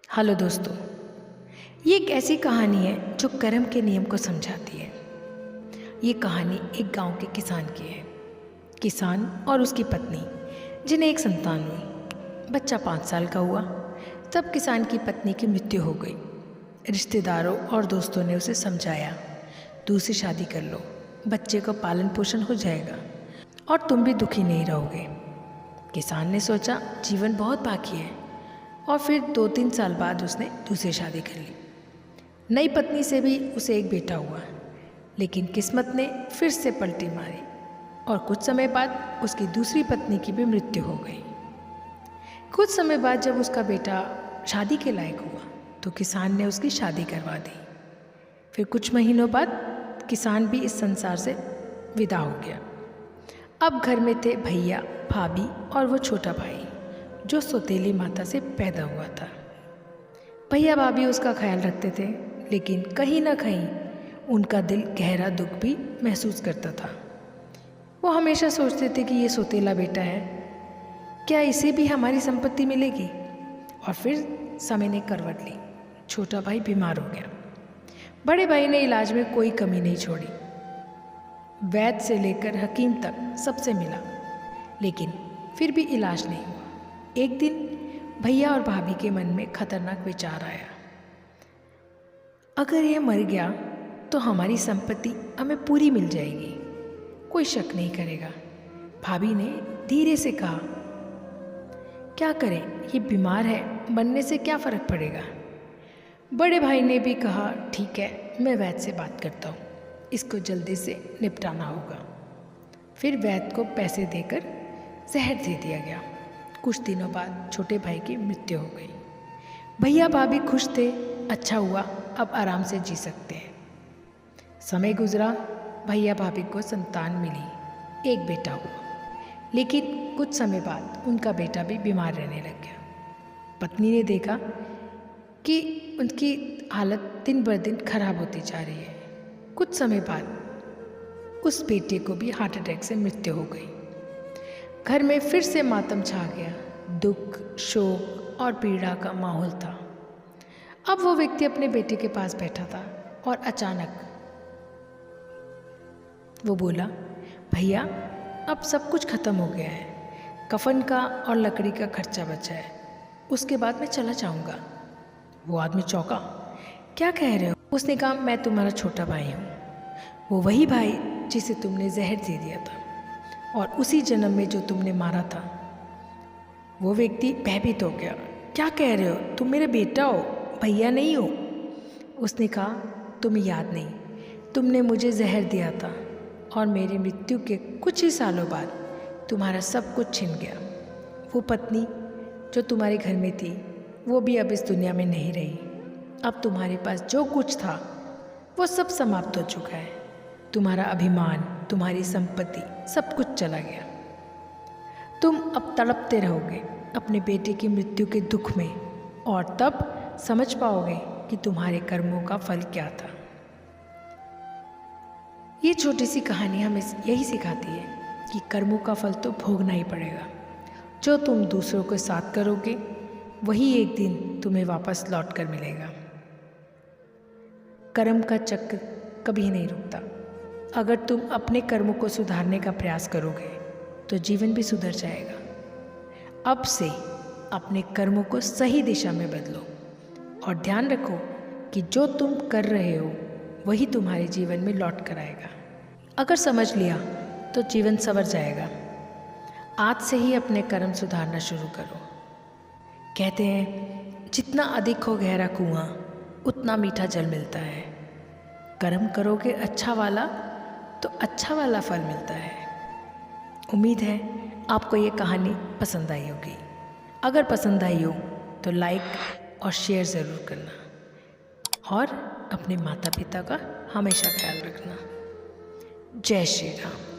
Hello दोस्तों, ये एक ऐसी कहानी है जो कर्म के नियम को समझाती है। ये कहानी एक गांव के किसान की है। किसान और उसकी पत्नी, जिन्हें एक संतान हुई। बच्चा 5 साल का हुआ तब किसान की पत्नी की मृत्यु हो गई। रिश्तेदारों और दोस्तों ने उसे समझाया, दूसरी शादी कर लो, बच्चे को पालन पोषण हो जाएगा और तुम भी दुखी नहीं रहोगे। किसान ने सोचा जीवन बहुत बाकी है और फिर 2-3 साल बाद उसने दूसरी शादी कर ली। नई पत्नी से भी उसे एक बेटा हुआ, लेकिन किस्मत ने फिर से पलटी मारी और कुछ समय बाद उसकी दूसरी पत्नी की भी मृत्यु हो गई। कुछ समय बाद जब उसका बेटा शादी के लायक हुआ तो किसान ने उसकी शादी करवा दी। फिर कुछ महीनों बाद किसान भी इस संसार से विदा हो गया। अब घर में थे भैया, भाभी और वो छोटा भाई जो सौतेली माता से पैदा हुआ था। भैया भाभी उसका ख्याल रखते थे, लेकिन कहीं ना कहीं उनका दिल गहरा दुख भी महसूस करता था। वो हमेशा सोचते थे कि ये सौतेला बेटा है, क्या इसे भी हमारी संपत्ति मिलेगी। और फिर समय ने करवट ली। छोटा भाई बीमार हो गया। बड़े भाई ने इलाज में कोई कमी नहीं छोड़ी। वैद्य से लेकर हकीम तक सबसे मिला, लेकिन फिर भी इलाज नहीं हुआ। एक दिन भैया और भाभी के मन में खतरनाक विचार आया, अगर यह मर गया तो हमारी संपत्ति हमें पूरी मिल जाएगी, कोई शक नहीं करेगा। भाभी ने धीरे से कहा, क्या करें, ये बीमार है, मरने से क्या फ़र्क पड़ेगा। बड़े भाई ने भी कहा, ठीक है, मैं वैद्य से बात करता हूँ, इसको जल्दी से निपटाना होगा। फिर वैद्य को पैसे देकर जहर दे दिया गया। कुछ दिनों बाद छोटे भाई की मृत्यु हो गई। भैया भाभी खुश थे, अच्छा हुआ, अब आराम से जी सकते हैं। समय गुजरा, भैया भाभी को संतान मिली, एक बेटा हुआ। लेकिन कुछ समय बाद उनका बेटा भी बीमार रहने लग गया। पत्नी ने देखा कि उनकी हालत दिन ब दिन खराब होती जा रही है। कुछ समय बाद उस बेटे को भी हार्ट अटैक से मृत्यु हो गई। घर में फिर से मातम छा गया। दुख, शोक और पीड़ा का माहौल था। अब वो व्यक्ति अपने बेटे के पास बैठा था और अचानक वो बोला, भैया, अब सब कुछ खत्म हो गया है, कफन का और लकड़ी का खर्चा बचा है, उसके बाद मैं चला जाऊंगा। वो आदमी चौंका, क्या कह रहे हो। उसने कहा, मैं तुम्हारा छोटा भाई हूँ, वो वही भाई जिसे तुमने जहर दे दिया था और उसी जन्म में जो तुमने मारा था। वो व्यक्ति भयभीत हो गया, क्या कह रहे हो, तुम मेरे बेटा हो, भैया नहीं हो। उसने कहा, तुम्हें याद नहीं, तुमने मुझे जहर दिया था और मेरी मृत्यु के कुछ ही सालों बाद तुम्हारा सब कुछ छिन गया। वो पत्नी जो तुम्हारे घर में थी वो भी अब इस दुनिया में नहीं रही। अब तुम्हारे पास जो कुछ था वो सब समाप्त हो चुका है। तुम्हारा अभिमान, तुम्हारी संपत्ति, सब कुछ चला गया। तुम अब तड़पते रहोगे अपने बेटे की मृत्यु के दुख में, और तब समझ पाओगे कि तुम्हारे कर्मों का फल क्या था। ये छोटी सी कहानी हमें यही सिखाती है कि कर्मों का फल तो भोगना ही पड़ेगा। जो तुम दूसरों के साथ करोगे वही एक दिन तुम्हें वापस लौट कर मिलेगा। कर्म का चक्र कभी नहीं रुकता। अगर तुम अपने कर्मों को सुधारने का प्रयास करोगे तो जीवन भी सुधर जाएगा। अब से अपने कर्मों को सही दिशा में बदलो और ध्यान रखो कि जो तुम कर रहे हो वही तुम्हारे जीवन में लौट कर आएगा। अगर समझ लिया तो जीवन संवर जाएगा। आज से ही अपने कर्म सुधारना शुरू करो। कहते हैं, जितना अधिक हो गहरा कुआं उतना मीठा जल मिलता है। कर्म करोगे अच्छा वाला तो अच्छा वाला फल मिलता है। उम्मीद है आपको ये कहानी पसंद आई होगी। अगर पसंद आई हो तो लाइक और शेयर ज़रूर करना और अपने माता पिता का हमेशा ख्याल रखना। जय श्री राम।